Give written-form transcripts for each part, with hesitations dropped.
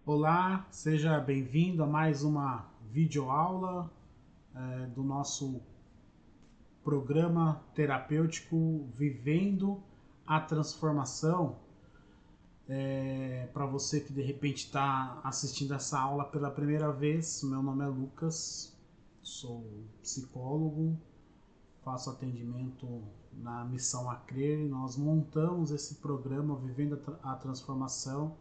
Olá, seja bem-vindo a mais uma videoaula do nosso programa terapêutico Vivendo a Transformação. Para você que de repente está assistindo essa aula pela primeira vez, meu nome é Lucas, sou psicólogo, faço atendimento na Missão Acrer e nós montamos esse programa Vivendo a Transformação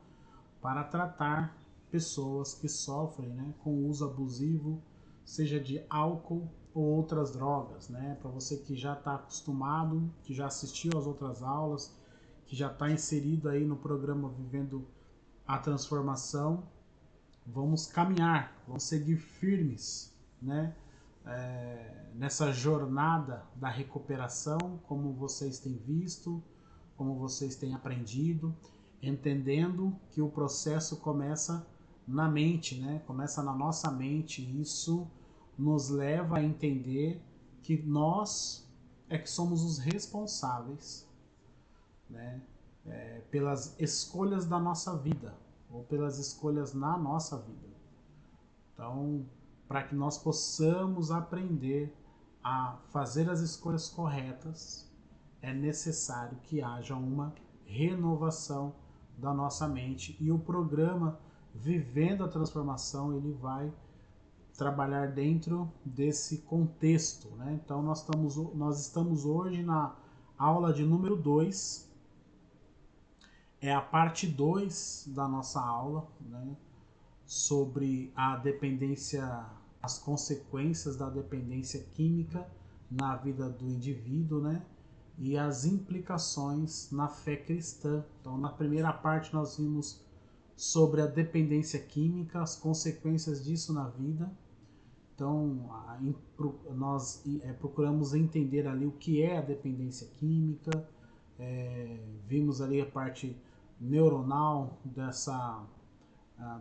para tratar pessoas que sofrem, né, com uso abusivo, seja de álcool ou outras drogas, né? Para você que já está acostumado, que já assistiu às outras aulas, que já está inserido aí no programa Vivendo a Transformação, vamos caminhar, vamos seguir firmes, né? Nessa jornada da recuperação, como vocês têm visto, como vocês têm aprendido, entendendo que o processo começa na mente, né? Começa na nossa mente. Isso nos leva a entender que nós é que somos os responsáveis, né? Pelas escolhas da nossa vida ou pelas escolhas na nossa vida. Então, para que nós possamos aprender a fazer as escolhas corretas, é necessário que haja uma renovação da nossa mente. E o programa Vivendo a Transformação, ele vai trabalhar dentro desse contexto, né? Então nós estamos hoje na aula de número 2, é a parte 2 da nossa aula, né? Sobre a dependência, as consequências da dependência química na vida do indivíduo, né? E as implicações na fé cristã. Então, na primeira parte nós vimos sobre a dependência química, as consequências disso na vida. Então, nós procuramos entender ali o que é a dependência química, vimos ali a parte neuronal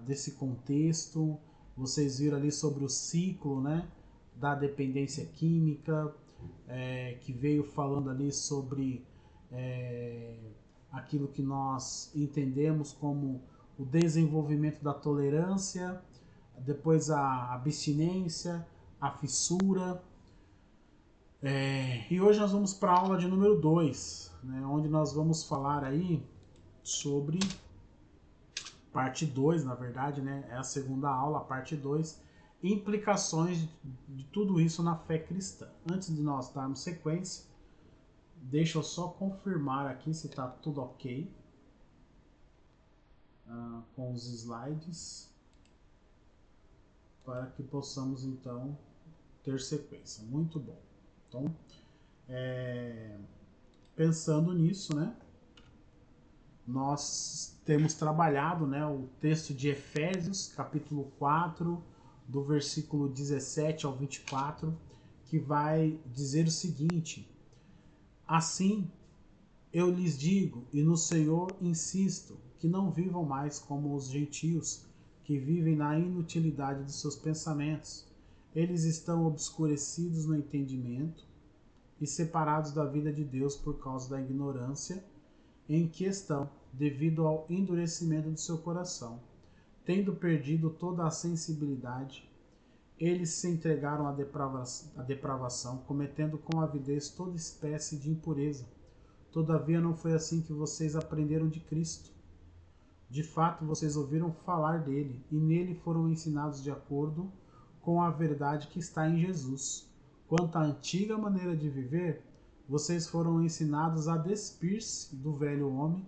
desse contexto. Vocês viram ali sobre o ciclo, né, da dependência química, que veio falando ali sobre aquilo que nós entendemos como o desenvolvimento da tolerância, depois a abstinência, a fissura. E hoje nós vamos para a aula de número 2, né, onde nós vamos falar aí sobre parte 2, na verdade, né? É a segunda aula, a parte 2, implicações de tudo isso na fé cristã. Antes de nós darmos sequência, deixa eu só confirmar aqui se está tudo ok com os slides, para que possamos então ter sequência. Muito bom. Então, pensando nisso, né? Nós temos trabalhado, né, o texto de Efésios, capítulo 4, do versículo 17 ao 24, que vai dizer o seguinte: assim eu lhes digo, e no Senhor insisto, que não vivam mais como os gentios, que vivem na inutilidade de seus pensamentos. Eles estão obscurecidos no entendimento e separados da vida de Deus por causa da ignorância em que estão, devido ao endurecimento de seu coração. Tendo perdido toda a sensibilidade, eles se entregaram à depravação, cometendo com avidez toda espécie de impureza. Todavia não foi assim que vocês aprenderam de Cristo. De fato, vocês ouviram falar dele, e nele foram ensinados de acordo com a verdade que está em Jesus. Quanto à antiga maneira de viver, vocês foram ensinados a despir-se do velho homem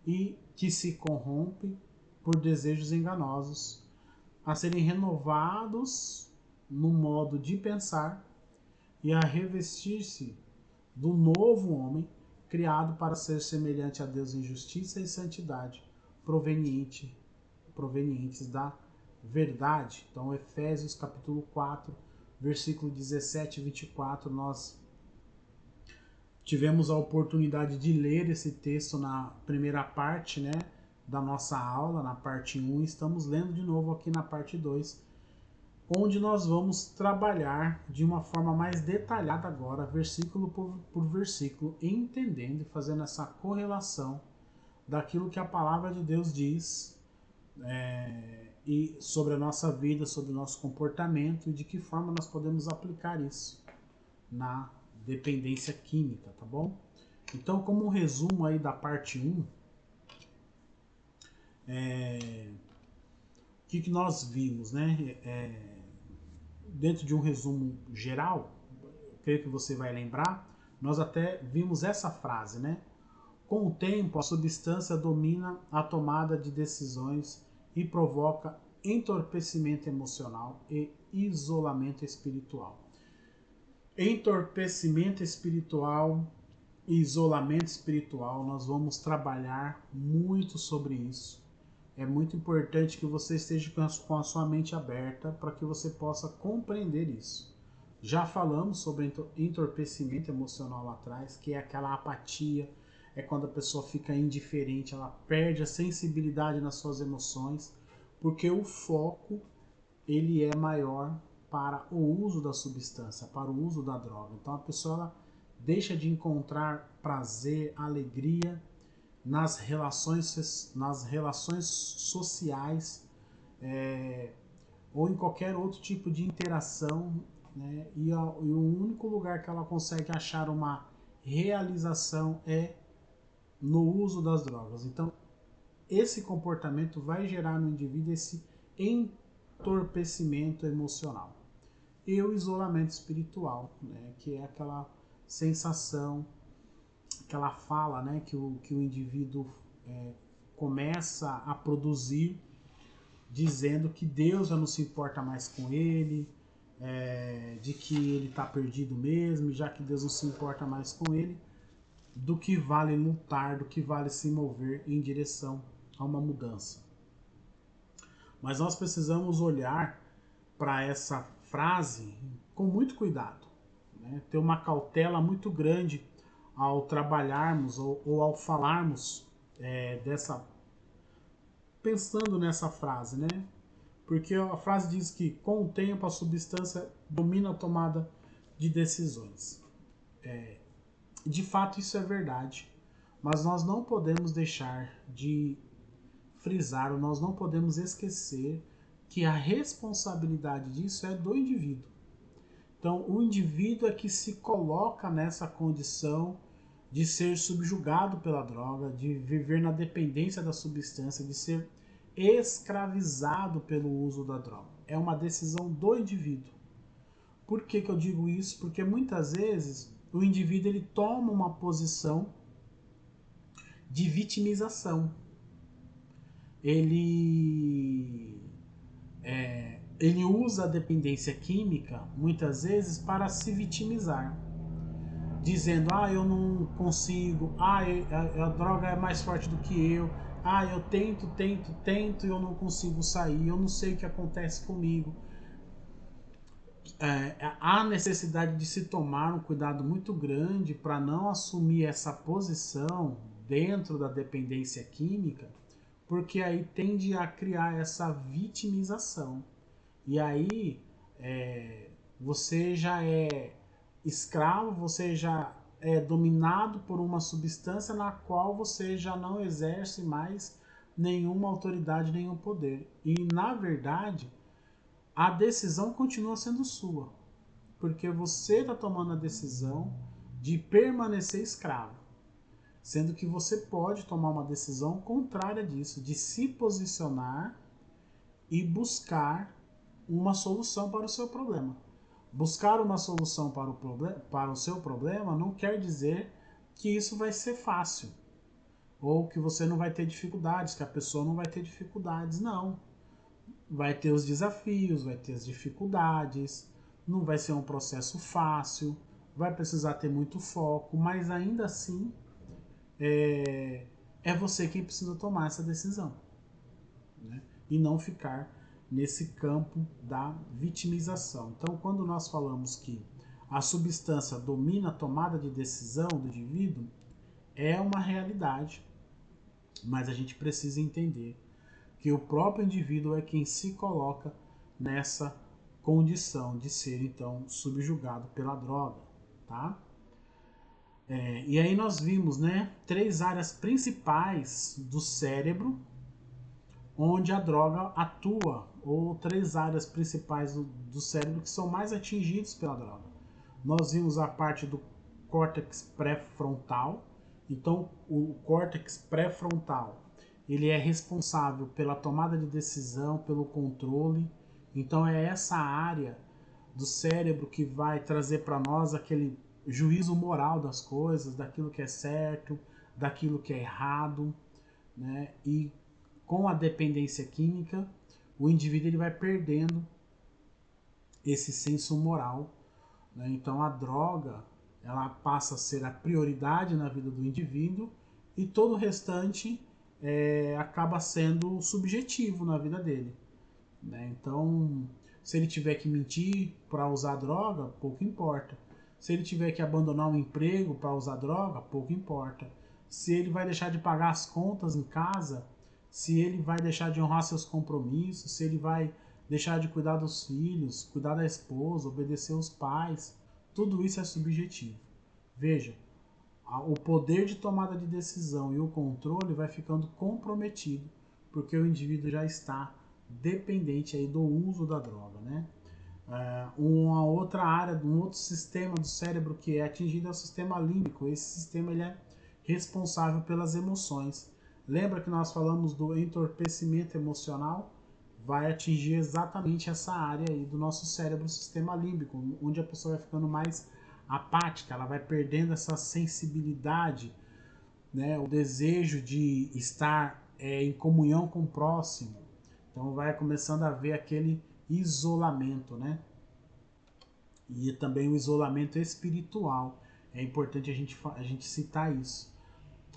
e que se corrompe por desejos enganosos, a serem renovados no modo de pensar e a revestir-se do novo homem, criado para ser semelhante a Deus em justiça e santidade, provenientes da verdade. Então, Efésios capítulo 4, versículo 17 e 24, nós tivemos a oportunidade de ler esse texto na primeira parte, né, da nossa aula, na parte 1, estamos lendo de novo aqui na parte 2, onde nós vamos trabalhar de uma forma mais detalhada agora, versículo por versículo, entendendo e fazendo essa correlação daquilo que a palavra de Deus diz e sobre a nossa vida, sobre o nosso comportamento e de que forma nós podemos aplicar isso na dependência química, tá bom? Então, como um resumo aí da parte 1, o que nós vimos, né? Dentro de um resumo geral, creio que você vai lembrar, nós até vimos essa frase, né? Com o tempo, a substância domina a tomada de decisões e provoca entorpecimento emocional e isolamento espiritual. Entorpecimento espiritual e isolamento espiritual, nós vamos trabalhar muito sobre isso. É muito importante que você esteja com a sua mente aberta para que você possa compreender isso. Já falamos sobre entorpecimento emocional lá atrás, que é aquela apatia, é quando a pessoa fica indiferente, ela perde a sensibilidade nas suas emoções, porque o foco ele é maior para o uso da substância, para o uso da droga. Então a pessoa ela deixa de encontrar prazer, alegria nas relações sociais, ou em qualquer outro tipo de interação, né? E o único lugar que ela consegue achar uma realização é no uso das drogas. Então, esse comportamento vai gerar no indivíduo esse entorpecimento emocional. E o isolamento espiritual, né? Que é aquela sensação, aquela fala, né? Que o indivíduo começa a produzir dizendo que Deus já não se importa mais com ele, de que ele está perdido mesmo, já que Deus não se importa mais com ele, do que vale lutar, do que vale se mover em direção a uma mudança. Mas nós precisamos olhar para essa frase com muito cuidado, né? Ter uma cautela muito grande ao trabalharmos ou ao falarmos pensando nessa frase, né? Porque a frase diz que com o tempo a substância domina a tomada de decisões. De fato isso é verdade, mas nós não podemos deixar de frisar, ou nós não podemos esquecer que a responsabilidade disso é do indivíduo. Então o indivíduo é que se coloca nessa condição de ser subjugado pela droga, de viver na dependência da substância, de ser escravizado pelo uso da droga. É uma decisão do indivíduo. Por que eu digo isso? Porque muitas vezes o indivíduo ele toma uma posição de vitimização. Ele usa a dependência química muitas vezes para se vitimizar, dizendo: eu não consigo, a droga é mais forte do que eu, eu tento e eu não consigo sair, eu não sei o que acontece comigo. Há necessidade de se tomar um cuidado muito grande para não assumir essa posição dentro da dependência química, porque aí tende a criar essa vitimização. E aí você já é escravo, você já é dominado por uma substância na qual você já não exerce mais nenhuma autoridade, nenhum poder. E na verdade, a decisão continua sendo sua, porque você está tomando a decisão de permanecer escravo, sendo que você pode tomar uma decisão contrária disso, de se posicionar e buscar uma solução para o seu problema. Buscar uma solução para o seu problema não quer dizer que isso vai ser fácil, ou que você não vai ter dificuldades, que a pessoa não vai ter dificuldades, não. Vai ter os desafios, vai ter as dificuldades, não vai ser um processo fácil, vai precisar ter muito foco, mas ainda assim é você quem precisa tomar essa decisão, né? E não ficar nesse campo da vitimização. Então, quando nós falamos que a substância domina a tomada de decisão do indivíduo, é uma realidade, mas a gente precisa entender que o próprio indivíduo é quem se coloca nessa condição de ser então subjugado pela droga, tá? E aí nós vimos, né, 3 áreas principais do cérebro onde a droga atua, ou três áreas principais do cérebro que são mais atingidos pela droga. Nós vimos a parte do córtex pré-frontal. Então, o córtex pré-frontal, ele é responsável pela tomada de decisão, pelo controle. Então, é essa área do cérebro que vai trazer para nós aquele juízo moral das coisas, daquilo que é certo, daquilo que é errado, né? E com a dependência química, o indivíduo ele vai perdendo esse senso moral, né? Então a droga ela passa a ser a prioridade na vida do indivíduo e todo o restante acaba sendo subjetivo na vida dele, né? Então, se ele tiver que mentir para usar droga, pouco importa. Se ele tiver que abandonar um emprego para usar droga, pouco importa. Se ele vai deixar de pagar as contas em casa, se ele vai deixar de honrar seus compromissos, se ele vai deixar de cuidar dos filhos, cuidar da esposa, obedecer os pais, tudo isso é subjetivo. Veja, o poder de tomada de decisão e o controle vai ficando comprometido, porque o indivíduo já está dependente aí do uso da droga, né? Uma outra área, um outro sistema do cérebro que é atingido é o sistema límbico. Esse sistema ele é responsável pelas emoções. Lembra que nós falamos do entorpecimento emocional? Vai atingir exatamente essa área aí do nosso cérebro, o sistema límbico, onde a pessoa vai ficando mais apática, ela vai perdendo essa sensibilidade, né, o desejo de estar em comunhão com o próximo. Então vai começando a ver aquele isolamento, né? E também o isolamento espiritual. É importante a gente citar isso.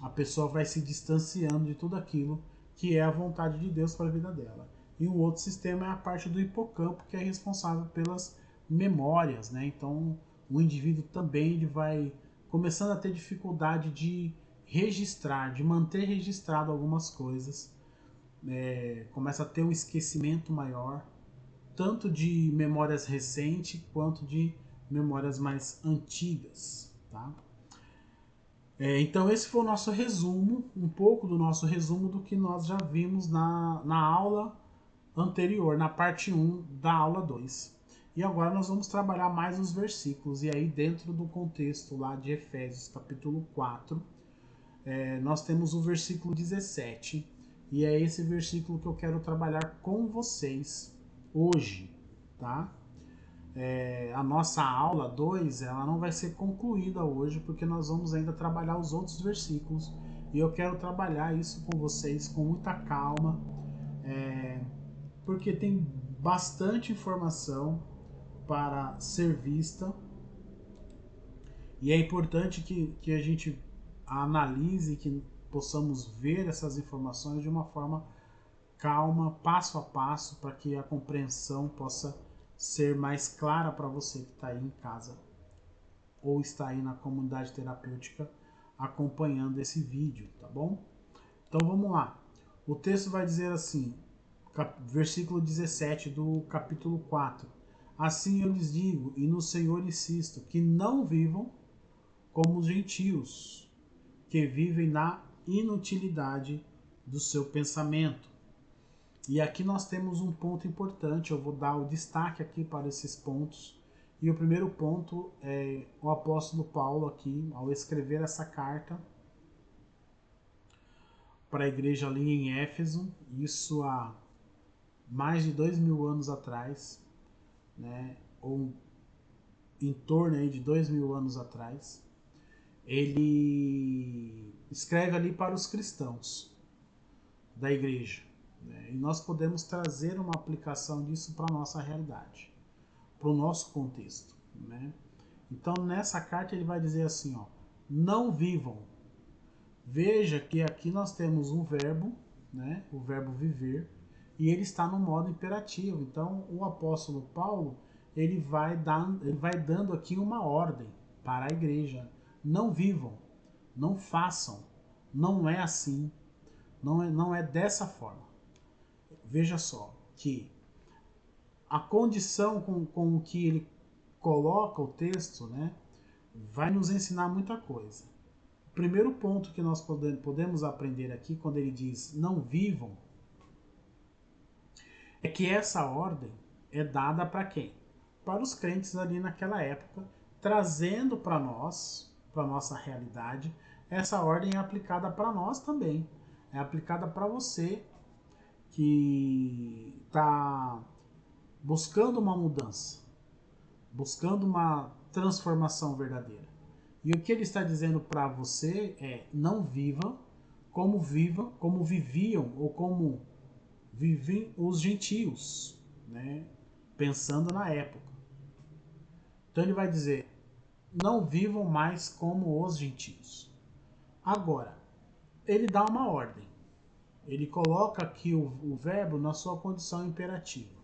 A pessoa vai se distanciando de tudo aquilo que é a vontade de Deus para a vida dela. E o outro sistema é a parte do hipocampo, que é responsável pelas memórias, né? Então o indivíduo também ele vai começando a ter dificuldade de registrar, de manter registrado algumas coisas. Começa a ter um esquecimento maior, tanto de memórias recentes quanto de memórias mais antigas, tá? Então esse foi o nosso resumo, um pouco do nosso resumo do que nós já vimos na aula anterior, na parte 1 da aula 2. E agora nós vamos trabalhar mais os versículos, e aí dentro do contexto lá de Efésios capítulo 4, nós temos o versículo 17, e é esse versículo que eu quero trabalhar com vocês hoje, tá? A nossa aula 2 ela não vai ser concluída hoje, porque nós vamos ainda trabalhar os outros versículos, e eu quero trabalhar isso com vocês com muita calma, porque tem bastante informação para ser vista, e é importante que a gente analise, que possamos ver essas informações de uma forma calma, passo a passo, para que a compreensão possa ser mais clara para você que está aí em casa ou está aí na comunidade terapêutica acompanhando esse vídeo, tá bom? Então vamos lá. O texto vai dizer assim, versículo 17 do capítulo 4. Assim eu lhes digo, e no Senhor insisto, que não vivam como os gentios, que vivem na inutilidade do seu pensamento. E aqui nós temos um ponto importante, eu vou dar o destaque aqui para esses pontos. E o primeiro ponto é o apóstolo Paulo aqui, ao escrever essa carta para a igreja ali em Éfeso, isso há mais de 2000 anos atrás, né, ou em torno aí de 2000 anos atrás, ele escreve ali para os cristãos da igreja. E nós podemos trazer uma aplicação disso para a nossa realidade, para o nosso contexto, né? Então nessa carta ele vai dizer assim, ó, não vivam. Veja que aqui nós temos um verbo, né, o verbo viver, e ele está no modo imperativo. Então o apóstolo Paulo ele vai dando aqui uma ordem para a igreja: não vivam, não façam, não é assim, não é dessa forma. Veja só que a condição com que ele coloca o texto, né, vai nos ensinar muita coisa. O primeiro ponto que nós podemos aprender aqui, quando ele diz não vivam, é que essa ordem é dada para quem? Para os crentes ali naquela época, trazendo para nós, para nossa realidade, essa ordem é aplicada para nós também. É aplicada para você que está buscando uma mudança, buscando uma transformação verdadeira. E o que ele está dizendo para você é: não viva, como viviam ou como vivem os gentios, né? Pensando na época. Então ele vai dizer: não vivam mais como os gentios. Agora, ele dá uma ordem. Ele coloca aqui o verbo na sua condição imperativa.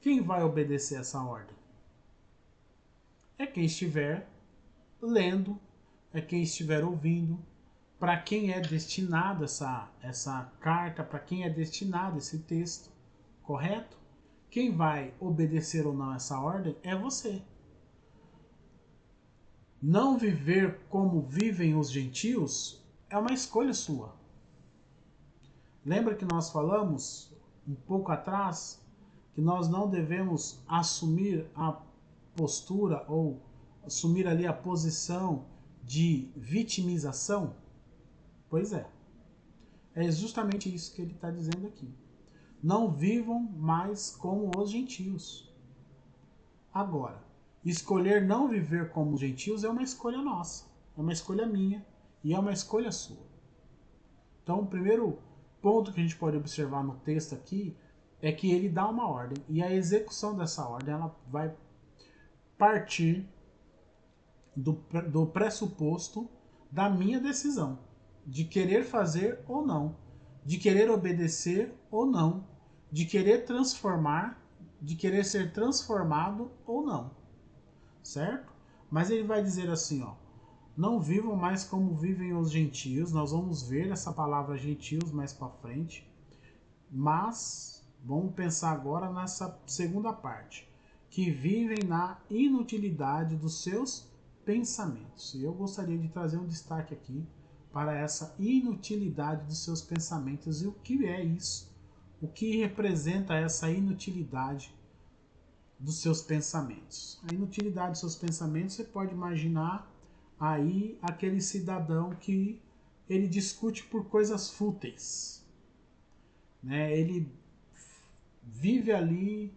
Quem vai obedecer essa ordem? É quem estiver lendo, é quem estiver ouvindo, para quem é destinado essa carta, para quem é destinado esse texto, correto? Quem vai obedecer ou não essa ordem é você. Não viver como vivem os gentios é uma escolha sua. Lembra que nós falamos um pouco atrás que nós não devemos assumir a postura ou assumir ali a posição de vitimização? Pois é. É justamente isso que ele está dizendo aqui. Não vivam mais como os gentios. Agora, escolher não viver como os gentios é uma escolha nossa, é uma escolha minha e é uma escolha sua. Então, o primeiro ponto que a gente pode observar no texto aqui é que ele dá uma ordem e a execução dessa ordem ela vai partir do pressuposto da minha decisão, de querer fazer ou não, de querer obedecer ou não, de querer transformar, de querer ser transformado ou não, certo? Mas ele vai dizer assim, ó: não vivam mais como vivem os gentios. Nós vamos ver essa palavra gentios mais para frente, mas vamos pensar agora nessa segunda parte, que vivem na inutilidade dos seus pensamentos. E eu gostaria de trazer um destaque aqui para essa inutilidade dos seus pensamentos e o que é isso, o que representa essa inutilidade dos seus pensamentos. A inutilidade dos seus pensamentos, você pode imaginar aí aquele cidadão que ele discute por coisas fúteis, né? Ele vive ali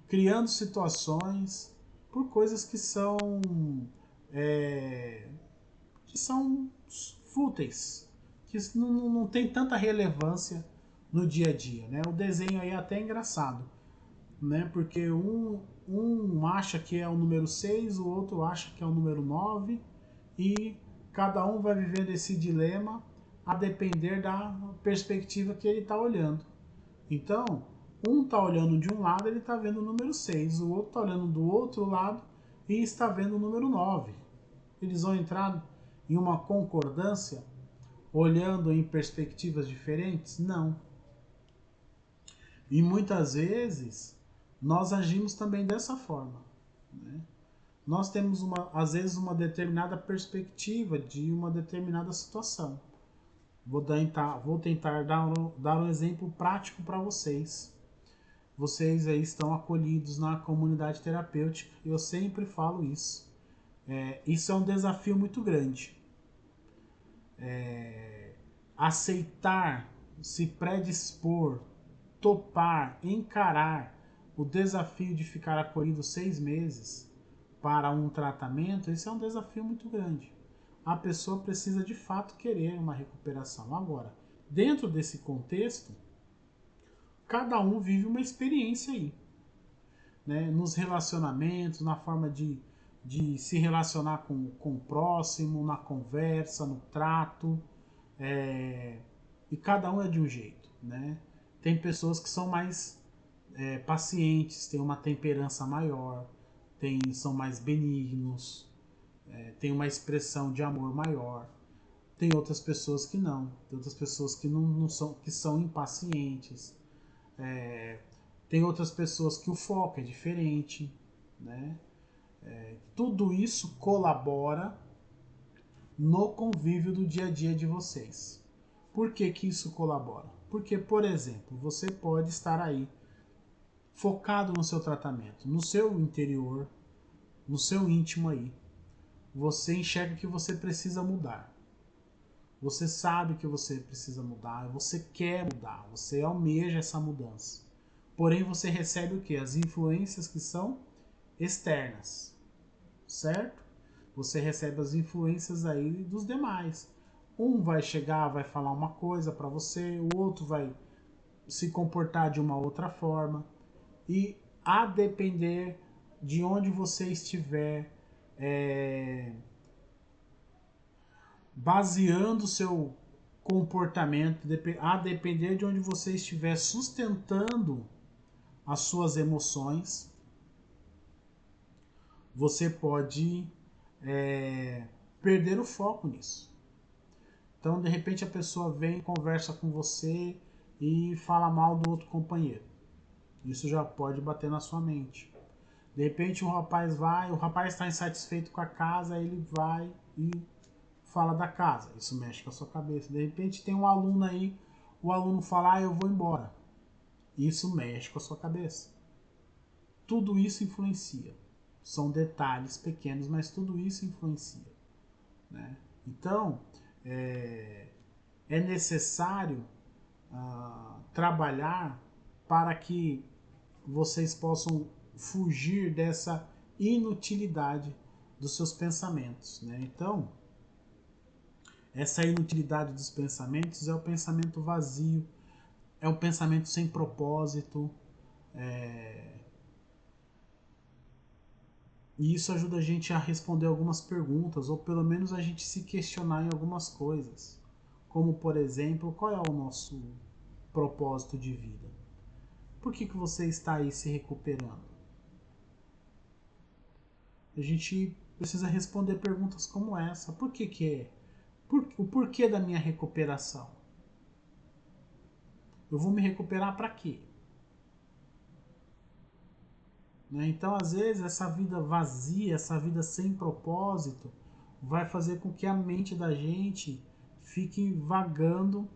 criando situações por coisas que são fúteis, que não tem tanta relevância no dia a dia, né? O desenho aí é até engraçado, né? Porque um acha que é o número 6, o outro acha que é o número 9 e cada um vai vivendo esse dilema a depender da perspectiva que ele está olhando. Então, um está olhando de um lado, ele está vendo o número 6, o outro está olhando do outro lado e está vendo o número 9. Eles vão entrar em uma concordância olhando em perspectivas diferentes? Não. E muitas vezes nós agimos também dessa forma, né? Nós temos às vezes uma determinada perspectiva de uma determinada situação. Vou tentar dar um exemplo prático para vocês. Vocês aí estão acolhidos na comunidade terapêutica. Eu sempre falo isso. Isso é um desafio muito grande. Aceitar, se predispor, topar, encarar o desafio de ficar acolhido 6 meses para um tratamento, esse é um desafio muito grande. A pessoa precisa de fato querer uma recuperação. Agora, dentro desse contexto, cada um vive uma experiência aí, né? Nos relacionamentos, na forma de se relacionar com o próximo, na conversa, no trato, e cada um é de um jeito, né? Tem pessoas que são mais pacientes, têm uma temperança maior, são mais benignos, têm uma expressão de amor maior. Tem outras pessoas que não, tem outras pessoas que não são, que são impacientes. Tem outras pessoas que o foco é diferente, né? Tudo isso colabora no convívio do dia a dia de vocês. Por que que isso colabora? Porque, por exemplo, você pode estar aí focado no seu tratamento, no seu interior, no seu íntimo aí. Você enxerga que você precisa mudar. Você sabe que você precisa mudar, você quer mudar, você almeja essa mudança. Porém, você recebe o quê? As influências que são externas, certo? Você recebe as influências aí dos demais. Um vai chegar, vai falar uma coisa para você, o outro vai se comportar de uma outra forma. E a depender de onde você estiver baseando o seu comportamento, a depender de onde você estiver sustentando as suas emoções, você pode perder o foco nisso. Então, de repente, a pessoa vem, conversa com você e fala mal do outro companheiro. Isso já pode bater na sua mente. De repente, o rapaz está insatisfeito com a casa, ele vai e fala da casa. Isso mexe com a sua cabeça. De repente, tem um aluno aí, o aluno fala, eu vou embora. Isso mexe com a sua cabeça. Tudo isso influencia. São detalhes pequenos, mas tudo isso influencia, né? Então, é necessário trabalhar para que vocês possam fugir dessa inutilidade dos seus pensamentos, né? Então, essa inutilidade dos pensamentos é o pensamento vazio, é o pensamento sem propósito, e isso ajuda a gente a responder algumas perguntas, ou pelo menos a gente se questionar em algumas coisas. Como, por exemplo, qual é o nosso propósito de vida? Por que você está aí se recuperando? A gente precisa responder perguntas como essa. Por que é? O porquê da minha recuperação? Eu vou me recuperar para quê? Né? Então, às vezes, essa vida vazia, essa vida sem propósito, vai fazer com que a mente da gente fique vagando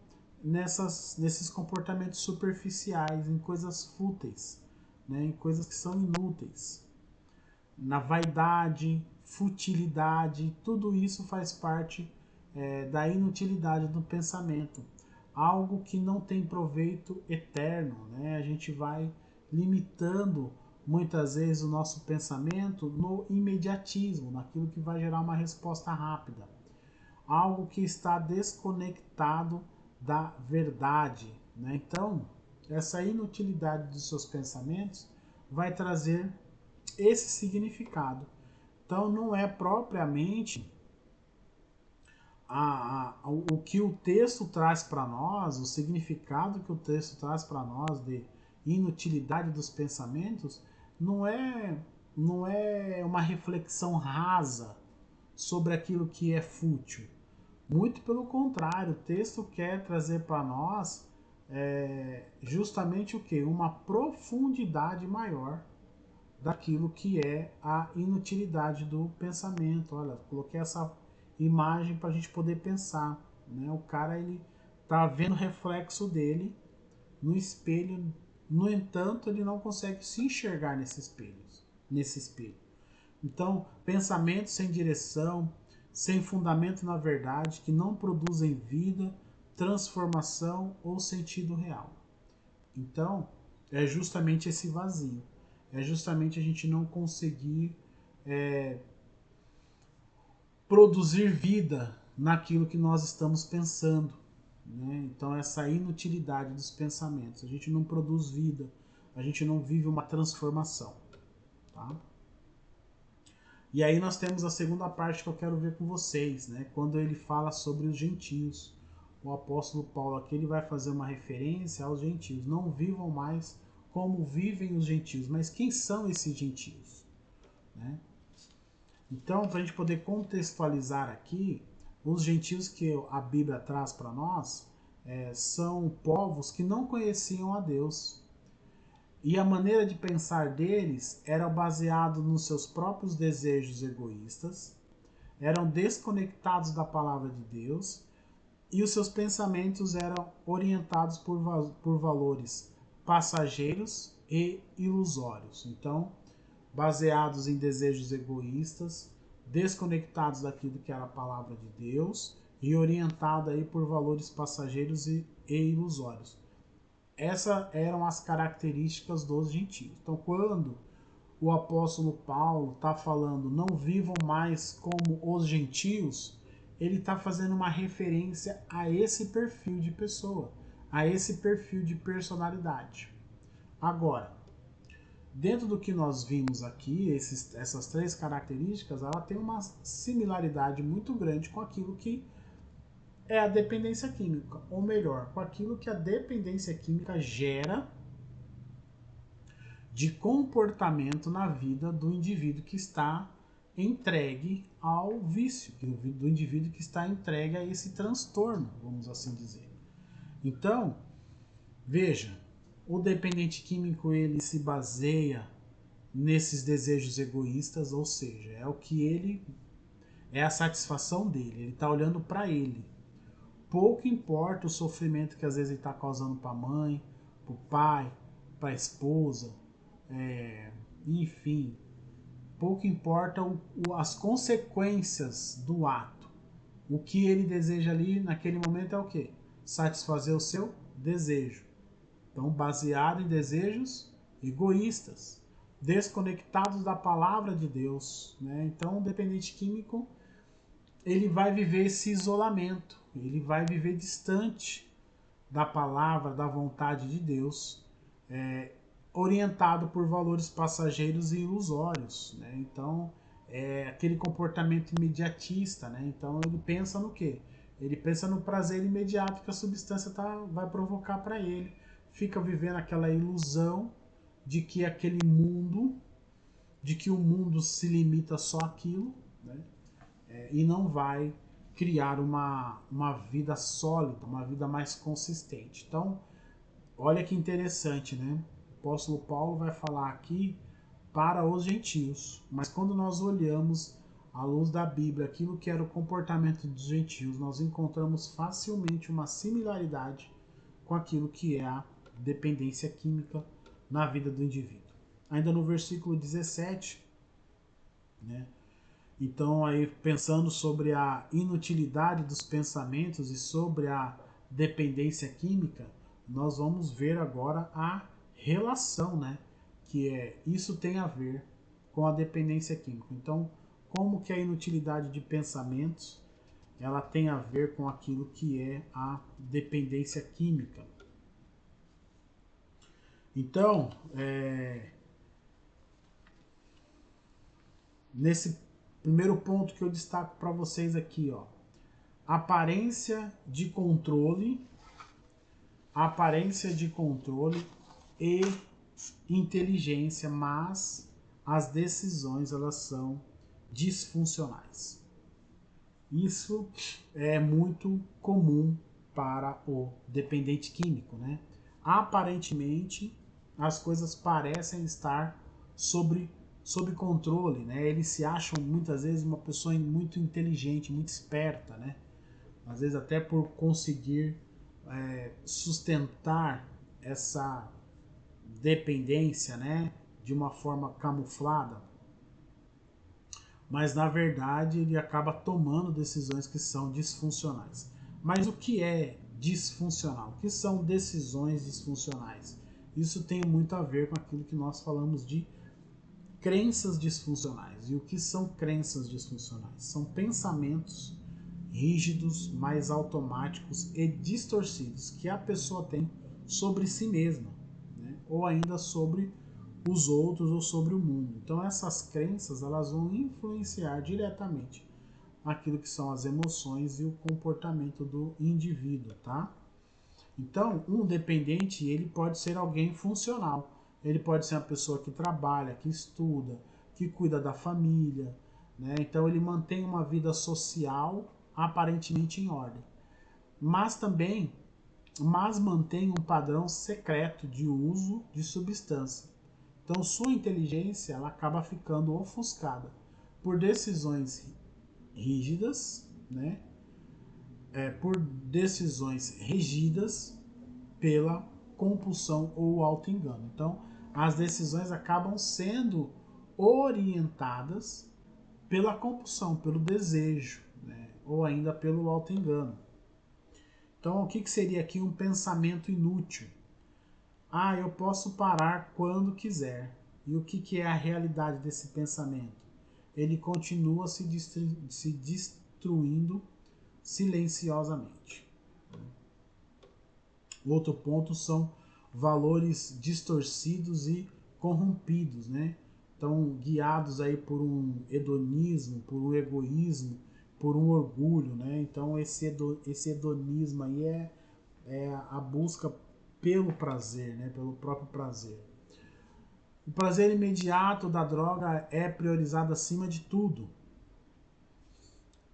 nesses comportamentos superficiais, em coisas fúteis, né? Em coisas que são inúteis. Na vaidade, futilidade, tudo isso faz parte da inutilidade do pensamento. Algo que não tem proveito eterno, né? A gente vai limitando muitas vezes o nosso pensamento no imediatismo, naquilo que vai gerar uma resposta rápida. Algo que está desconectado da verdade, né? Então, essa inutilidade dos seus pensamentos vai trazer esse significado. Então, não é propriamente o que o texto traz para nós, o significado que o texto traz para nós de inutilidade dos pensamentos, não é uma reflexão rasa sobre aquilo que é fútil. Muito pelo contrário, o texto quer trazer para nós justamente o que? Uma profundidade maior daquilo que é a inutilidade do pensamento. Olha, coloquei essa imagem para a gente poder pensar, né? O cara, ele tá vendo o reflexo dele no espelho, no entanto ele não consegue se enxergar nesse espelho. Então, pensamentos sem direção, sem fundamento na verdade, que não produzem vida, transformação ou sentido real. Então, é justamente esse vazio. É justamente a gente não conseguir produzir vida naquilo que nós estamos pensando, né? Então, essa inutilidade dos pensamentos. A gente não produz vida, a gente não vive uma transformação. Tá? E aí nós temos a segunda parte que eu quero ver com vocês, né? Quando ele fala sobre os gentios. O apóstolo Paulo aqui ele vai fazer uma referência aos gentios. Não vivam mais como vivem os gentios, mas quem são esses gentios? Né? Então, para a gente poder contextualizar aqui, os gentios que a Bíblia traz para nós são povos que não conheciam a Deus. E a maneira de pensar deles era baseado nos seus próprios desejos egoístas, eram desconectados da palavra de Deus e os seus pensamentos eram orientados por valores passageiros e ilusórios. Então, baseados em desejos egoístas, desconectados daquilo que era a palavra de Deus e orientado aí por valores passageiros e ilusórios. Essas eram as características dos gentios. Então, quando o apóstolo Paulo está falando não vivam mais como os gentios, ele está fazendo uma referência a esse perfil de pessoa, a esse perfil de personalidade. Agora, dentro do que nós vimos aqui, essas três características, ela tem uma similaridade muito grande com aquilo que é a dependência química, ou melhor, com aquilo que a dependência química gera de comportamento na vida do indivíduo que está entregue ao vício, do indivíduo que está entregue a esse transtorno, vamos assim dizer. Então, veja, o dependente químico ele se baseia nesses desejos egoístas, ou seja, é o que ele é a satisfação dele, ele está olhando para ele. Pouco importa o sofrimento que às vezes ele está causando para a mãe, para o pai, para a esposa, enfim, pouco importa as consequências do ato. O que ele deseja ali naquele momento é o quê? Satisfazer o seu desejo. Então, baseado em desejos egoístas, desconectados da palavra de Deus, né? Então, o dependente químico ele vai viver esse isolamento, ele vai viver distante da palavra, da vontade de Deus, orientado por valores passageiros e ilusórios, né? Então, é aquele comportamento imediatista, né? Então, ele pensa no quê? Ele pensa no prazer imediato que a substância vai provocar para ele. Fica vivendo aquela ilusão de que aquele mundo, de que o mundo se limita só àquilo, né? E não vai criar uma vida sólida, uma vida mais consistente. Então, olha que interessante, né? O apóstolo Paulo vai falar aqui para os gentios, mas quando nós olhamos à luz da Bíblia aquilo que era o comportamento dos gentios, nós encontramos facilmente uma similaridade com aquilo que é a dependência química na vida do indivíduo. Ainda no versículo 17, né? Então, aí pensando sobre a inutilidade dos pensamentos e sobre a dependência química, nós vamos ver agora a relação, né? Que isso tem a ver com a dependência química. Então, como que a inutilidade de pensamentos ela tem a ver com aquilo que é a dependência química. Então, nesse primeiro ponto que eu destaco para vocês aqui, ó, aparência de controle e inteligência, mas as decisões elas são disfuncionais. Isso é muito comum para o dependente químico, né? Aparentemente, as coisas parecem estar sob controle, né? Eles se acham muitas vezes uma pessoa muito inteligente, muito esperta, né? Às vezes até por conseguir sustentar essa dependência, né? De uma forma camuflada. Mas na verdade ele acaba tomando decisões que são disfuncionais. Mas o que é disfuncional? O que são decisões disfuncionais? Isso tem muito a ver com aquilo que nós falamos de crenças disfuncionais. E o que são crenças disfuncionais? São pensamentos rígidos, mais automáticos e distorcidos que a pessoa tem sobre si mesma, né? Ou ainda sobre os outros ou sobre o mundo. Então essas crenças elas vão influenciar diretamente aquilo que são as emoções e o comportamento do indivíduo, tá? Então, um dependente, ele pode ser alguém funcional. Ele pode ser uma pessoa que trabalha, que estuda, que cuida da família, né? Então ele mantém uma vida social aparentemente em ordem. Mas mantém um padrão secreto de uso de substância. Então sua inteligência ela acaba ficando ofuscada por decisões rígidas, né? por decisões regidas pela compulsão ou auto-engano. Então, as decisões acabam sendo orientadas pela compulsão, pelo desejo, né? Ou ainda pelo auto-engano. Então, o que seria aqui um pensamento inútil? Eu posso parar quando quiser. E o que é a realidade desse pensamento? Ele continua se destruindo silenciosamente. Outro ponto são valores distorcidos e corrompidos, né? Então, guiados aí por um hedonismo, por um egoísmo, por um orgulho, né? Então, esse hedonismo aí é a busca pelo prazer, né? Pelo próprio prazer. O prazer imediato da droga é priorizado acima de tudo.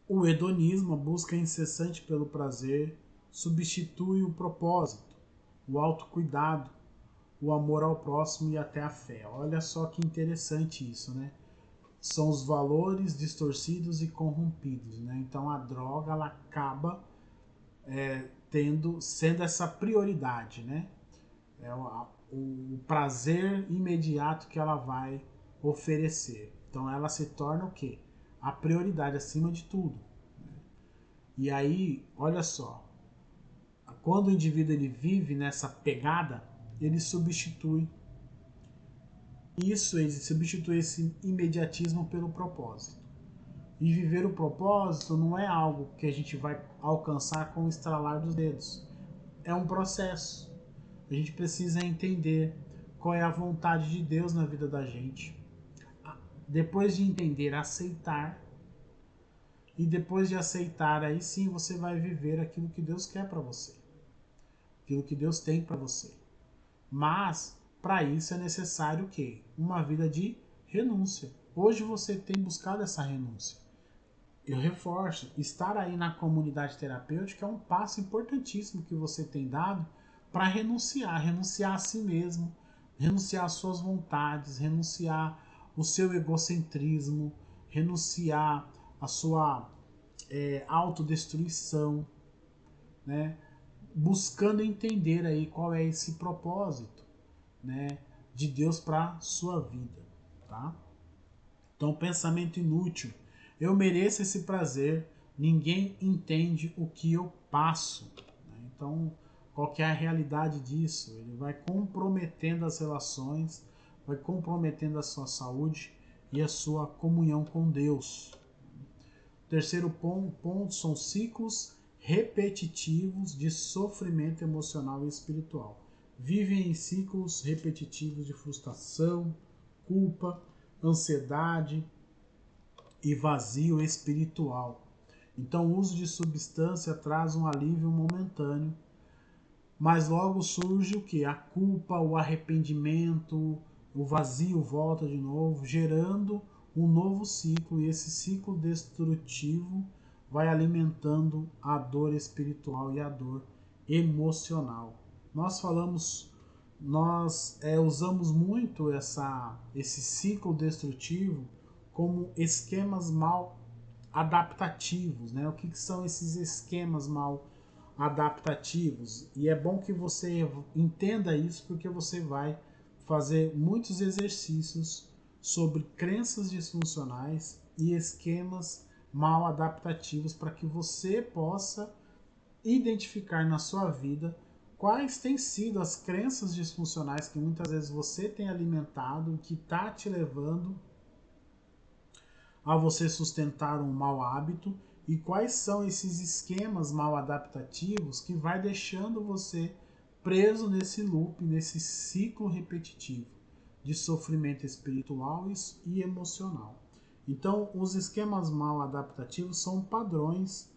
O hedonismo, a busca incessante pelo prazer, substitui o propósito, o autocuidado, o amor ao próximo e até a fé. Olha só que interessante isso, né? São os valores distorcidos e corrompidos, né? Então a droga ela acaba sendo essa prioridade, né? É o prazer imediato que ela vai oferecer. Então ela se torna o quê? A prioridade acima de tudo. E aí, olha só, quando o indivíduo ele vive nessa pegada, ele substitui esse imediatismo pelo propósito. E viver o propósito não é algo que a gente vai alcançar com o estralar dos dedos. É um processo. A gente precisa entender qual é a vontade de Deus na vida da gente. Depois de entender, aceitar. E depois de aceitar, aí sim você vai viver aquilo que Deus quer para você. Aquilo que Deus tem para você. Mas, para isso é necessário o quê? Uma vida de renúncia. Hoje você tem buscado essa renúncia. Eu reforço, estar aí na comunidade terapêutica é um passo importantíssimo que você tem dado para renunciar a si mesmo, renunciar às suas vontades, renunciar o seu egocentrismo, renunciar à sua autodestruição, né? Buscando entender aí qual é esse propósito, né, de Deus para sua vida, tá? Então, pensamento inútil. Eu mereço esse prazer, ninguém entende o que eu passo. Né? Então, qual que é a realidade disso? Ele vai comprometendo as relações, vai comprometendo a sua saúde e a sua comunhão com Deus. O terceiro ponto são ciclos repetitivos de sofrimento emocional e espiritual. Vivem em ciclos repetitivos de frustração, culpa, ansiedade e vazio espiritual. Então, o uso de substância traz um alívio momentâneo, mas logo surge o que? A culpa, o arrependimento, o vazio volta de novo, gerando um novo ciclo, e esse ciclo destrutivo vai alimentando a dor espiritual e a dor emocional. Nós usamos muito esse ciclo destrutivo como esquemas mal adaptativos, né? O que são esses esquemas mal adaptativos? E é bom que você entenda isso, porque você vai fazer muitos exercícios sobre crenças disfuncionais e esquemas mal adaptativos para que você possa identificar na sua vida quais têm sido as crenças disfuncionais que muitas vezes você tem alimentado, que está te levando a você sustentar um mau hábito, e quais são esses esquemas mal adaptativos que vai deixando você preso nesse loop, nesse ciclo repetitivo de sofrimento espiritual e emocional. Então, os esquemas mal adaptativos são padrões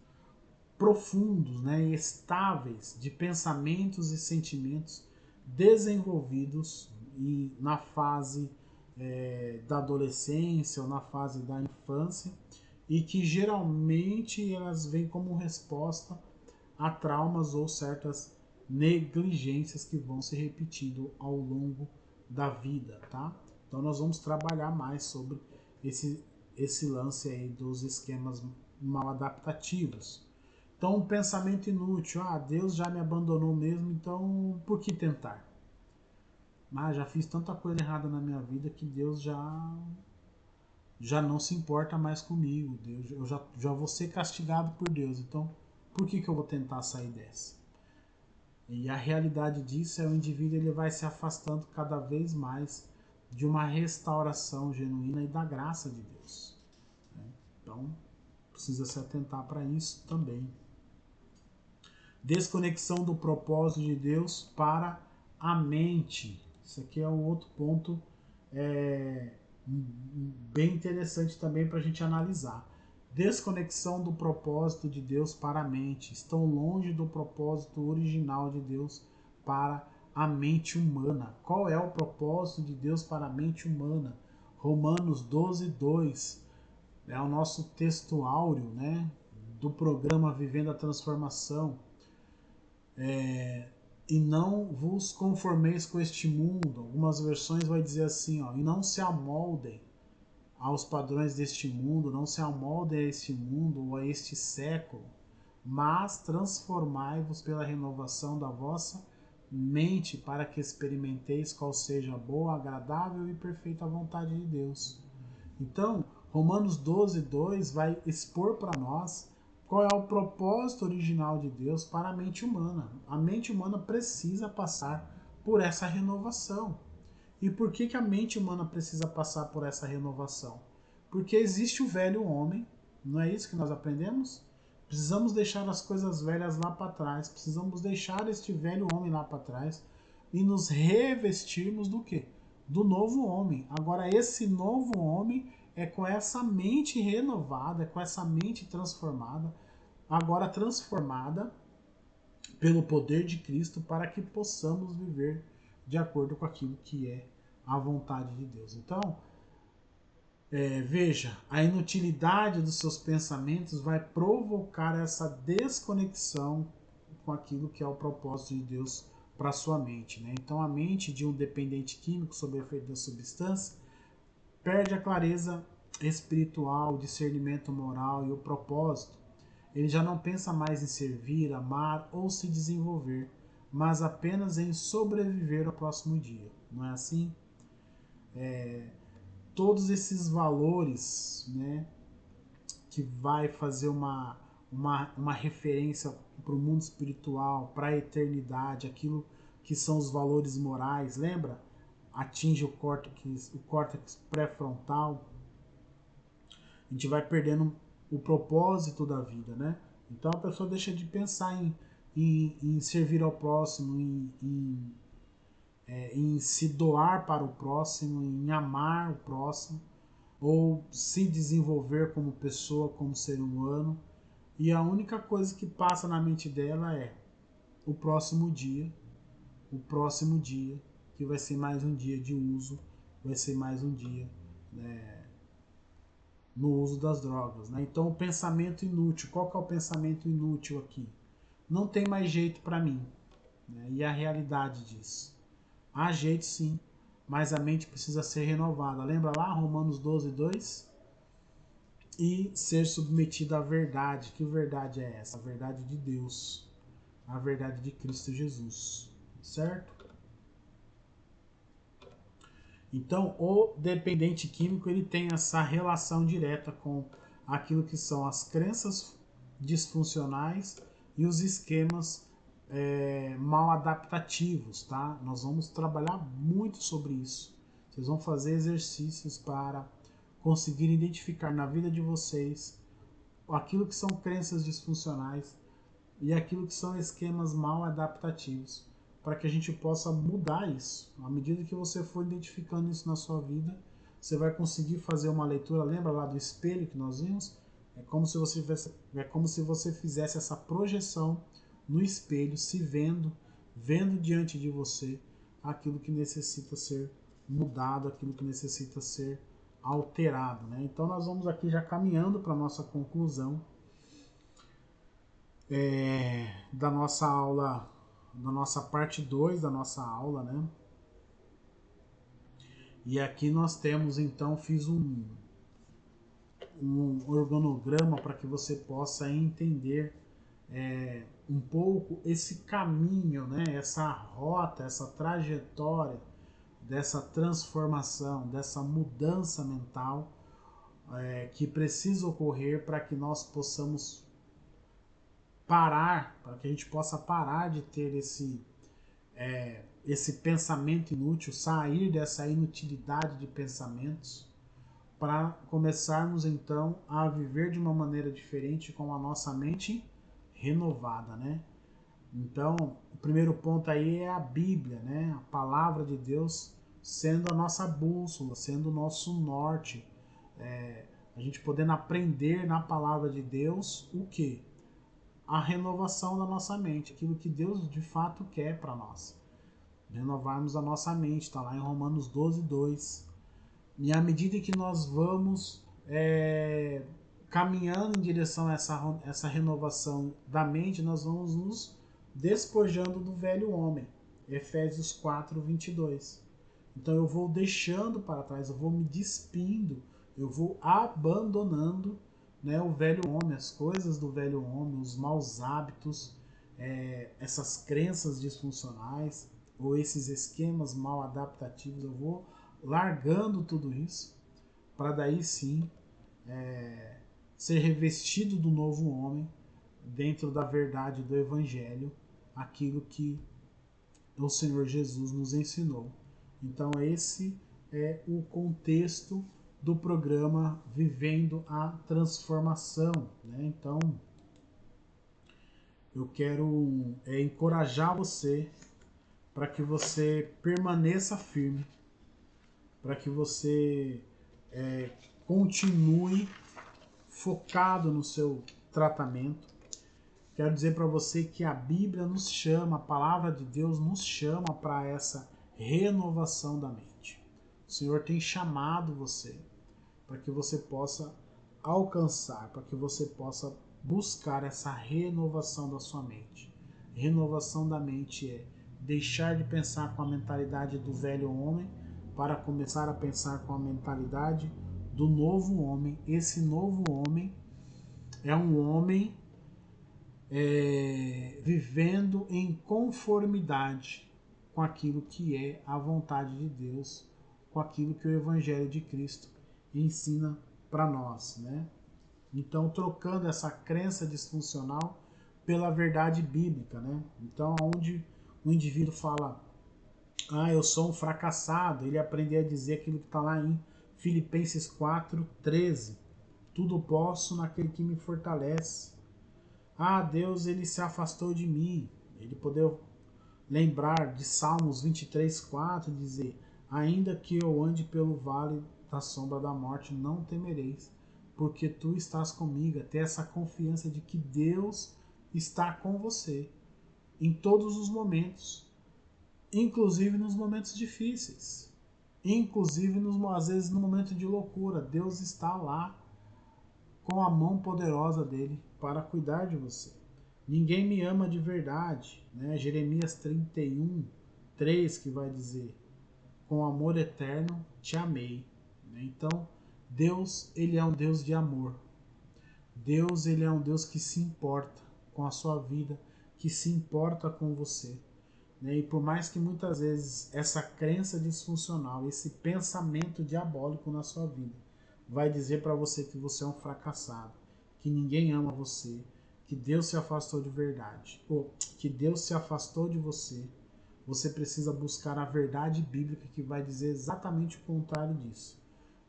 profundos, né, e estáveis de pensamentos e sentimentos desenvolvidos na fase da adolescência ou na fase da infância, e que geralmente elas vêm como resposta a traumas ou certas negligências que vão se repetindo ao longo da vida, tá? Então nós vamos trabalhar mais sobre esse lance aí dos esquemas mal adaptativos. Então, um pensamento inútil, Deus já me abandonou mesmo, então por que tentar? Já fiz tanta coisa errada na minha vida que Deus já não se importa mais comigo. Deus, eu já vou ser castigado por Deus, então por que eu vou tentar sair dessa? E a realidade disso é o indivíduo ele vai se afastando cada vez mais de uma restauração genuína e da graça de Deus. Então, precisa se atentar para isso também. Desconexão do propósito de Deus para a mente. Isso aqui é um outro ponto bem interessante também para a gente analisar. Desconexão do propósito de Deus para a mente. Estão longe do propósito original de Deus para a mente humana. Qual é o propósito de Deus para a mente humana? Romanos 12, 2. É o nosso texto áureo, né, do programa Vivendo a Transformação. E não vos conformeis com este mundo. Algumas versões vai dizer assim, e não se amoldem aos padrões deste mundo, não se amoldem a este mundo ou a este século, mas transformai-vos pela renovação da vossa mente, para que experimenteis qual seja a boa, agradável e perfeita vontade de Deus. Então, Romanos 12, 2 vai expor para nós qual é o propósito original de Deus para a mente humana. A mente humana precisa passar por essa renovação. E por que a mente humana precisa passar por essa renovação? Porque existe o velho homem, não é isso que nós aprendemos? Precisamos deixar as coisas velhas lá para trás, precisamos deixar este velho homem lá para trás e nos revestirmos do quê? Do novo homem. Agora, esse novo homem é com essa mente renovada, é com essa mente transformada, agora transformada pelo poder de Cristo, para que possamos viver de acordo com aquilo que é a vontade de Deus. Então, veja, a inutilidade dos seus pensamentos vai provocar essa desconexão com aquilo que é o propósito de Deus para a sua mente. Né? Então, a mente de um dependente químico sob efeito da substância perde a clareza espiritual, o discernimento moral e o propósito. Ele já não pensa mais em servir, amar ou se desenvolver, mas apenas em sobreviver ao próximo dia. Não é assim? Todos esses valores, né, que vai fazer uma referência para o mundo espiritual, para a eternidade, aquilo que são os valores morais, lembra? Atinge o córtex pré-frontal, a gente vai perdendo o propósito da vida, né? Então a pessoa deixa de pensar em servir ao próximo, em se doar para o próximo, em amar o próximo, ou se desenvolver como pessoa, como ser humano. E a única coisa que passa na mente dela é o próximo dia, que vai ser mais um dia de uso, vai ser mais um dia, né, no uso das drogas. Né? Então o pensamento inútil, qual que é o pensamento inútil aqui? Não tem mais jeito para mim. Né? E a realidade disso? Há jeito sim, mas a mente precisa ser renovada. Lembra lá Romanos 12, 2? E ser submetida à verdade. Que verdade é essa? A verdade de Deus. A verdade de Cristo Jesus. Certo? Então, o dependente químico ele tem essa relação direta com aquilo que são as crenças disfuncionais e os esquemas mal adaptativos, tá? Nós vamos trabalhar muito sobre isso. Vocês vão fazer exercícios para conseguir identificar na vida de vocês aquilo que são crenças disfuncionais e aquilo que são esquemas mal adaptativos, para que a gente possa mudar isso. À medida que você for identificando isso na sua vida, você vai conseguir fazer uma leitura. Lembra lá do espelho que nós vimos? É como se você fizesse essa projeção no espelho, se vendo diante de você aquilo que necessita ser mudado, aquilo que necessita ser alterado. Né? Então nós vamos aqui já caminhando para a nossa conclusão da nossa aula, da nossa parte 2 da nossa aula, né? E aqui nós temos, então, fiz um organograma para que você possa entender um pouco esse caminho, né? Essa rota, essa trajetória dessa transformação, dessa mudança mental que precisa ocorrer para que nós possamos parar, para que a gente possa parar de ter esse pensamento inútil, sair dessa inutilidade de pensamentos, para começarmos então a viver de uma maneira diferente com a nossa mente renovada, né? Então, o primeiro ponto aí é a Bíblia, né? A palavra de Deus sendo a nossa bússola, sendo o nosso norte. A gente podendo aprender na palavra de Deus o que? A renovação da nossa mente, aquilo que Deus de fato quer para nós. Renovarmos a nossa mente, está lá em Romanos 12:2. E à medida que nós vamos caminhando em direção a essa renovação da mente, nós vamos nos despojando do velho homem. Efésios 4:22. Então eu vou deixando para trás, eu vou me despindo, eu vou abandonando, né, o velho homem, as coisas do velho homem, os maus hábitos, essas crenças disfuncionais ou esses esquemas mal adaptativos. Eu vou largando tudo isso para daí sim ser revestido do novo homem dentro da verdade do Evangelho, aquilo que o Senhor Jesus nos ensinou. Então esse é o contexto do programa Vivendo a Transformação, né? Então eu quero encorajar você para que você permaneça firme, para que você continue focado no seu tratamento. Quero dizer para você que a Bíblia nos chama, a palavra de Deus nos chama para essa renovação da mente. O Senhor tem chamado você para que você possa alcançar, para que você possa buscar essa renovação da sua mente. Renovação da mente é deixar de pensar com a mentalidade do velho homem para começar a pensar com a mentalidade do novo homem. Esse novo homem é um homem vivendo em conformidade com aquilo que é a vontade de Deus, com aquilo que o Evangelho de Cristo ensina para nós, né? Então, trocando essa crença disfuncional pela verdade bíblica, né? Então, onde o indivíduo fala, eu sou um fracassado, ele aprender a dizer aquilo que está lá em Filipenses 4:13, tudo posso naquele que me fortalece. Deus, ele se afastou de mim. Ele poder lembrar de Salmos 23:4, dizer, ainda que eu ande pelo vale da sombra da morte, não temereis, porque tu estás comigo. Ter essa confiança de que Deus está com você em todos os momentos, inclusive nos momentos difíceis, inclusive às vezes no momento de loucura. Deus está lá com a mão poderosa dele para cuidar de você. Ninguém me ama de verdade, né? Jeremias 31:3, que vai dizer, com amor eterno te amei, né? Então Deus, ele é um Deus de amor. Deus, ele é um Deus que se importa com a sua vida, que se importa com você, né? E por mais que muitas vezes essa crença disfuncional, esse pensamento diabólico na sua vida vai dizer para você que você é um fracassado, que ninguém ama você, que Deus se afastou de verdade, ou que Deus se afastou de você, você precisa buscar a verdade bíblica, que vai dizer exatamente o contrário disso.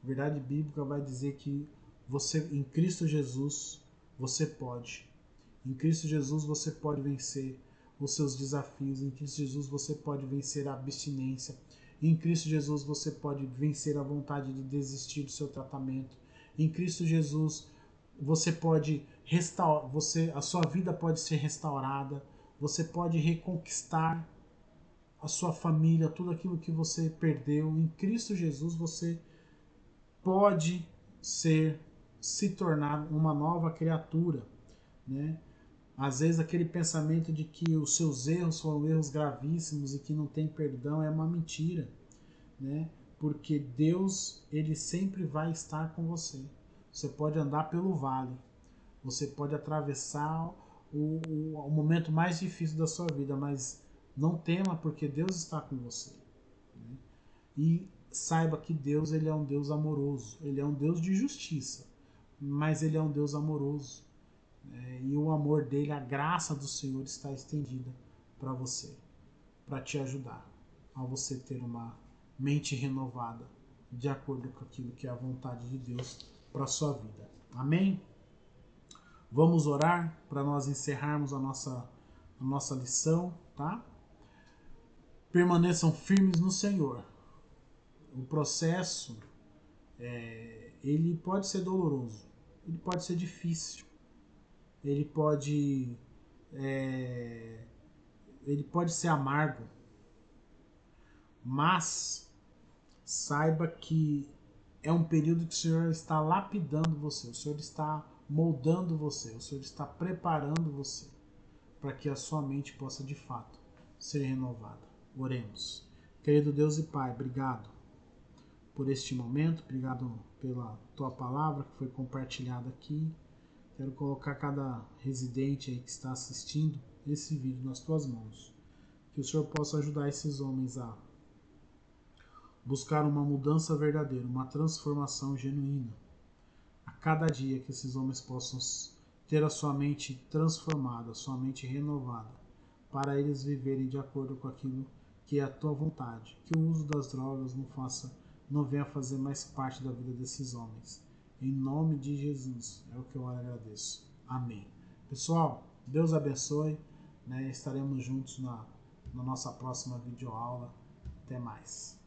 A verdade bíblica vai dizer que você, em Cristo Jesus, você pode. Em Cristo Jesus você pode vencer os seus desafios. Em Cristo Jesus você pode vencer a abstinência. Em Cristo Jesus você pode vencer a vontade de desistir do seu tratamento. Em Cristo Jesus você pode restaurar, a sua vida pode ser restaurada. Você pode reconquistar a sua família, tudo aquilo que você perdeu. Em Cristo Jesus você pode se tornar uma nova criatura, né? Às vezes aquele pensamento de que os seus erros foram erros gravíssimos e que não tem perdão é uma mentira, né? Porque Deus, ele sempre vai estar com você. Você pode andar pelo vale, você pode atravessar o momento mais difícil da sua vida, mas não tema, porque Deus está com você. Né? E saiba que Deus, ele é um Deus amoroso, ele é um Deus de justiça, mas ele é um Deus amoroso. E o amor dele, a graça do Senhor está estendida para você, para te ajudar a você ter uma mente renovada de acordo com aquilo que é a vontade de Deus para a sua vida. Amém? Vamos orar para nós encerrarmos a nossa lição, tá? Permaneçam firmes no Senhor. O processo, ele pode ser doloroso, ele pode ser difícil, ele pode ser amargo, mas saiba que é um período que o Senhor está lapidando você, o Senhor está moldando você, o Senhor está preparando você para que a sua mente possa de fato ser renovada. Oremos. Querido Deus e Pai, obrigado por este momento, obrigado pela tua palavra que foi compartilhada aqui. Quero colocar cada residente aí que está assistindo esse vídeo nas tuas mãos. Que o Senhor possa ajudar esses homens a buscar uma mudança verdadeira, uma transformação genuína. A cada dia que esses homens possam ter a sua mente transformada, a sua mente renovada, para eles viverem de acordo com aquilo que é a tua vontade. Que o uso das drogas não venha fazer mais parte da vida desses homens. Em nome de Jesus, é o que eu agradeço. Amém. Pessoal, Deus abençoe. Estaremos juntos na nossa próxima videoaula. Até mais.